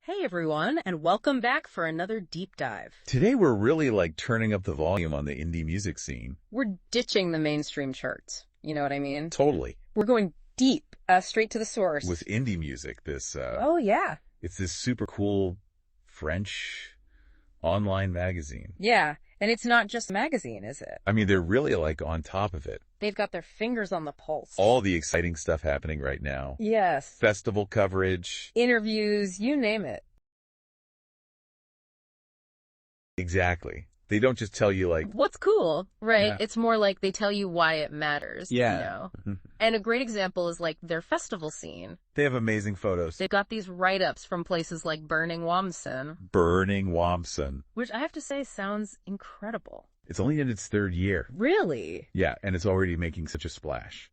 Hey everyone, and welcome back for another deep dive. Today we're really turning up the volume on the indie music scene. We're ditching the mainstream charts. You know what I mean? Totally. We're going deep, straight to the source. With indie music, Oh yeah. it's this super cool French online magazine. Yeah, and it's not just a magazine, is it? I mean, they're really on top of it. They've got their fingers on the pulse. All the exciting stuff happening right now. Yes. Festival coverage. Interviews, you name it. Exactly. They don't just tell you What's cool, right? Yeah. It's more like they tell you why it matters. Yeah. You know? And a great example is their festival scene. They have amazing photos. They've got these write-ups from places like Burning Womson. Burning Womson. Which I have to say sounds incredible. It's only in its third year. Really? Yeah, and it's already making such a splash.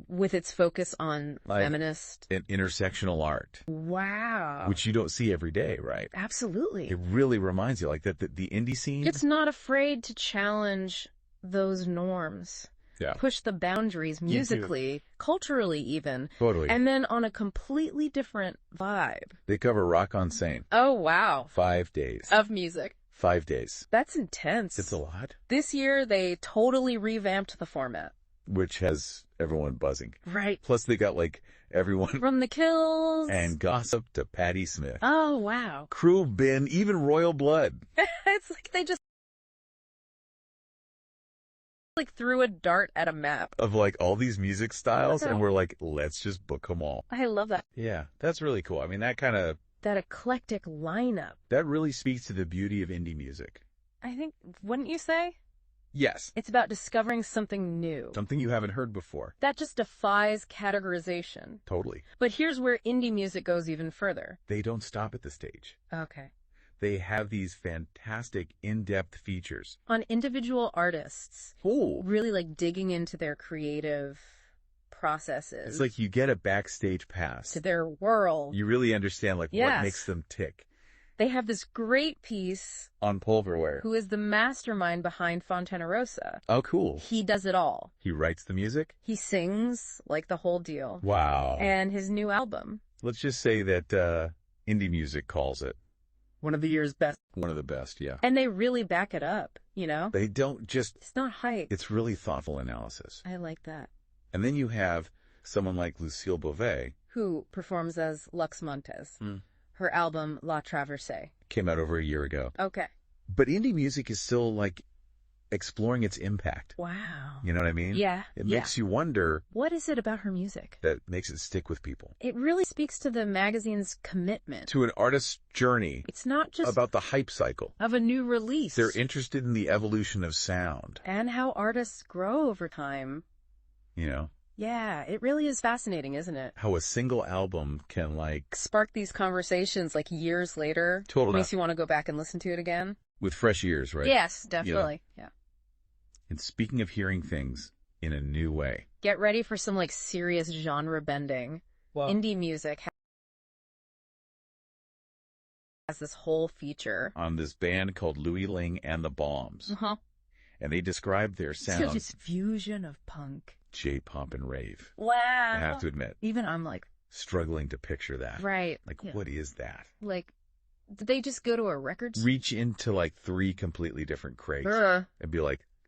With its focus on feminist. And intersectional art. Wow. Which you don't see every day, right? Absolutely. It really reminds you that the indie scene. It's not afraid to challenge those norms. Yeah. Push the boundaries musically, culturally even. Totally. And then on a completely different vibe. They cover Rock on Seine. Oh, wow. 5 days. Of music. 5 days. That's intense. It's a lot. This year, they totally revamped the format. Which has everyone buzzing. Right. Plus they got everyone From the Kills. and Gossip to Patti Smith. Oh, wow. Cruel Ben, even Royal Blood. It's like they just threw a dart at a map. Of all these music styles, and we're let's just book them all. I love that. Yeah, that's really cool. I mean, That eclectic lineup. that really speaks to the beauty of indie music. I think, wouldn't you say? Yes. It's about discovering something new. Something you haven't heard before. That just defies categorization. Totally. But here's where indie music goes even further. They don't stop at the stage. Okay. They have these fantastic in-depth features. On individual artists. Cool. Really digging into their creative processes. It's you get a backstage pass. to their world. You really understand what Yes. makes them tick. They have this great piece. On Pulverware. Who is the mastermind behind Fontana Rosa. Oh, cool. He does it all. He writes the music? He sings, the whole deal. Wow. And his new album. Let's just say that indie music calls it. One of the year's best. One of the best, yeah. And they really back it up, you know? They don't just... It's not hype. It's really thoughtful analysis. I like that. And then you have someone like Lucille Beauvais. Who performs as Lux Montes. Her album, La Traversée. Came out over a year ago. Okay. But indie music is still, exploring its impact. Wow. You know what I mean? Yeah. It makes you wonder... What is it about her music? That makes it stick with people. It really speaks to the magazine's commitment. To an artist's journey. It's not just... about the hype cycle. Of a new release. They're interested in the evolution of sound. And how artists grow over time. You know? Yeah, it really is fascinating, isn't it? How a single album can spark these conversations years later. Totally. Makes you want to go back and listen to it again. With fresh ears, right? Yes, definitely. Yeah. And speaking of hearing things in a new way. Get ready for some serious genre bending. Well, indie music has this whole feature. On this band called Louis Ling and the Bombs. Uh-huh. And they describe their sound. It's this fusion of punk. J-pop and rave. Wow. I have to admit. Even I'm struggling to picture that. Right. What is that? Did they just go to a record store? Reach into 3 completely different crates and be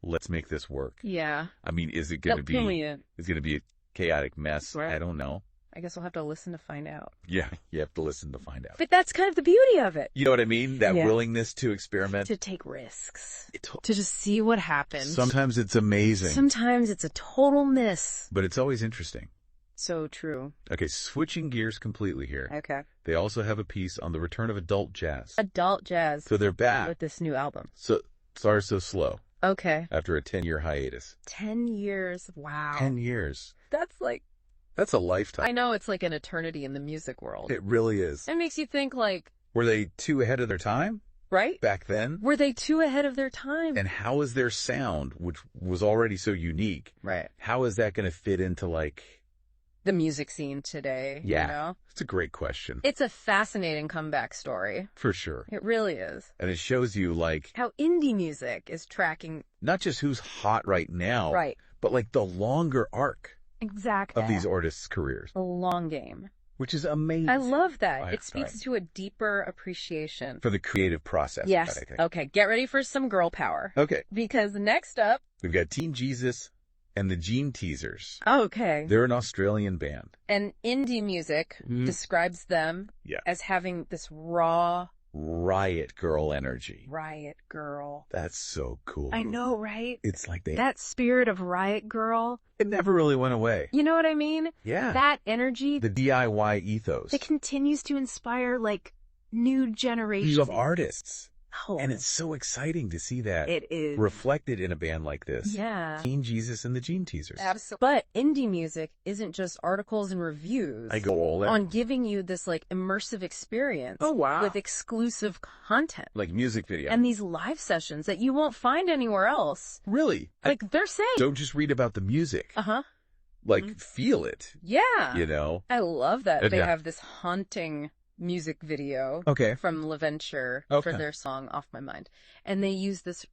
let's make this work. Yeah. I mean, is it going to be... Brilliant. Is it going to be a chaotic mess? Right. I don't know. I guess we'll have to listen to find out. Yeah, you have to listen to find out. But that's kind of the beauty of it. You know what I mean? That Yeah. willingness to experiment. To take risks. To just see what happens. Sometimes it's amazing. Sometimes it's a total miss. But it's always interesting. So true. Okay, switching gears completely here. Okay. They also have a piece on the return of adult jazz. Adult jazz. So they're back. With this new album. So Sorry So Slow. Okay. After a 10-year hiatus. 10 years. Wow. 10 years. That's That's a lifetime. I know it's an eternity in the music world. It really is. It makes you think Were they too ahead of their time? Right? Back then? Were they too ahead of their time? And how is their sound, which was already so unique, right. How is that going to fit into the music scene today? Yeah. You know? It's a great question. It's a fascinating comeback story. For sure. It really is. And it shows you how indie music is tracking not just who's hot right now, right, but the longer arc exactly of these artists' careers. The long game. which is amazing. I love that. All It speaks right. to a deeper appreciation. For the creative process. Yes. I think. Okay, get ready for some girl power. Okay. Because next up... We've got Teen Jesus and the Gene Teasers. Okay. They're an Australian band. And indie music describes them Yeah. as having this raw Riot girl energy. riot girl. That's so cool. I know, right? It's like That spirit of riot girl. it never really went away. You know what I mean? Yeah. That energy The DIY ethos. that continues to inspire, like, new generations. of artists. Oh, And it's so exciting to see that it is. reflected in a band like this. Yeah. Teen Jesus and the Gene Teasers. Absolutely. But indie music isn't just articles and reviews. I go all in. on giving you this, like, immersive experience. Oh, wow. With exclusive content. Like music video. And these live sessions that you won't find anywhere else. really? Like, they're saying. Don't just read about the music. Uh-huh. Like, feel it, Yeah. you know? I love that they Yeah. have this haunting music video Okay. from LaVenture Okay. for their song Off My Mind. And they use this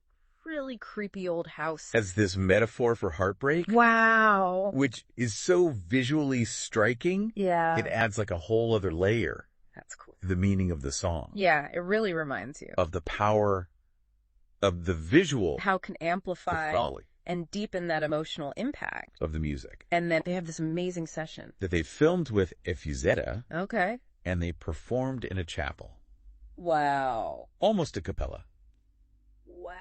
really creepy old house. As this metaphor for heartbreak, Wow. which is so visually striking, Yeah. it adds like a whole other layer That's cool. to the meaning of the song. Yeah, it really reminds you Of the power of the visual how it can amplify folly and deepen that emotional impact. of the music. And then they have this amazing session. That they filmed with Effuzeta Okay. and they performed in a chapel. Wow. Almost a cappella. Wow.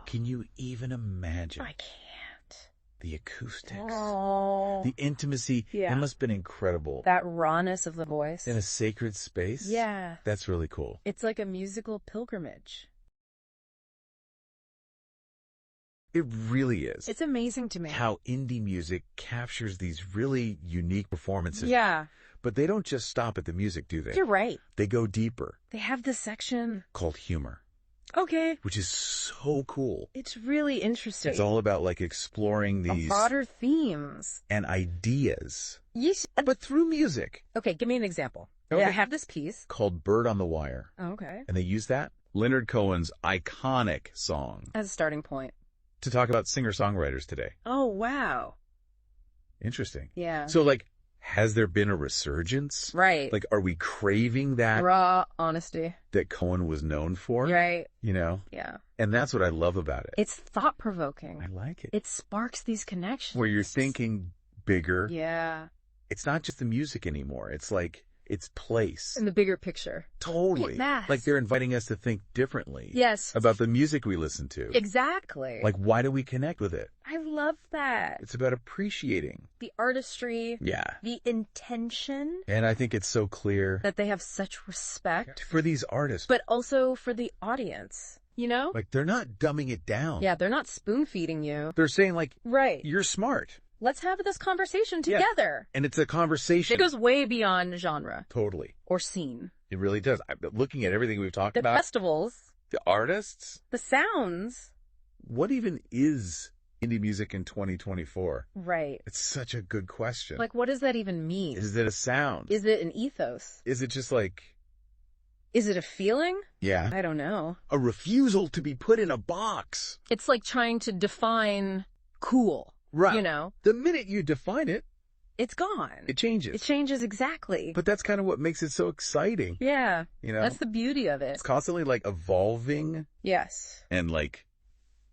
Can you even imagine I can't. the acoustics? Oh. The intimacy? Yeah. It must have been incredible. That rawness of the voice. In a sacred space? Yeah. That's really cool. It's like a musical pilgrimage. It really is. It's amazing to me. How indie music captures these really unique performances. Yeah. But they don't just stop at the music, do they? You're right. They go deeper, They have this section. called humor, Okay. which is so cool. It's really interesting. It's all about like exploring these broader themes. and ideas, Yes. but through music, Okay, give me an example. Okay. I have this piece. called Bird on the Wire. Okay. And they use that, Leonard Cohen's iconic song, As a starting point. to talk about singer-songwriters today. Oh, wow. Interesting. Yeah. So like, has there been a resurgence? Right. Like, are we craving that Raw honesty. that Cohen was known for? Right. You know? Yeah. And that's what I love about it. It's thought-provoking. I like it. It sparks these connections. Where you're thinking bigger. Yeah. It's not just the music anymore. It's like, its place. In the bigger picture. Totally. It matters. Like they're inviting us to think differently. Yes. About the music we listen to. Exactly. Like, why do we connect with it? I love that. It's about appreciating. The artistry. Yeah. The intention. And I think it's so clear That they have such respect. for these artists. But also for the audience. You know? Like, they're not dumbing it down. Yeah, they're not spoon-feeding you. They're saying, like, Right. you're smart. Let's have this conversation Yeah. together. And it's a conversation. It goes way beyond genre Totally. or scene. It really does. Looking at everything we've talked The about, festivals, the artists, the sounds. what even is indie music in 2024? Right. It's such a good question. Like, what does that even mean? Is it a sound? Is it an ethos? Is it just like, Is it a feeling? yeah, I don't know. a refusal to be put in a box? It's like trying to define cool. Right. You know? The minute you define it, It's gone. it changes. It changes exactly. But that's kind of what makes it so exciting. Yeah. You know? That's the beauty of it. It's constantly like evolving Yes. and like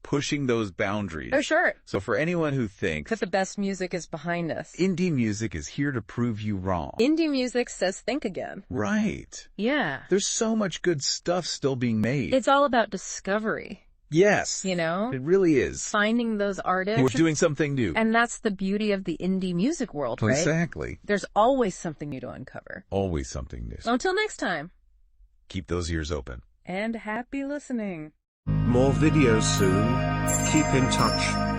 pushing those boundaries. Oh, sure. So for anyone who thinks That the best music is behind us. indie music is here to prove you wrong. Indie music says think again. Right. Yeah. There's so much good stuff still being made. It's all about discovery, yes. you know? It really is. Finding those artists. We're doing something new. And that's the beauty of the indie music world, right? Exactly. There's always something new to uncover. Always something new. Until next time. Keep those ears open. And happy listening. More videos soon. Keep in touch.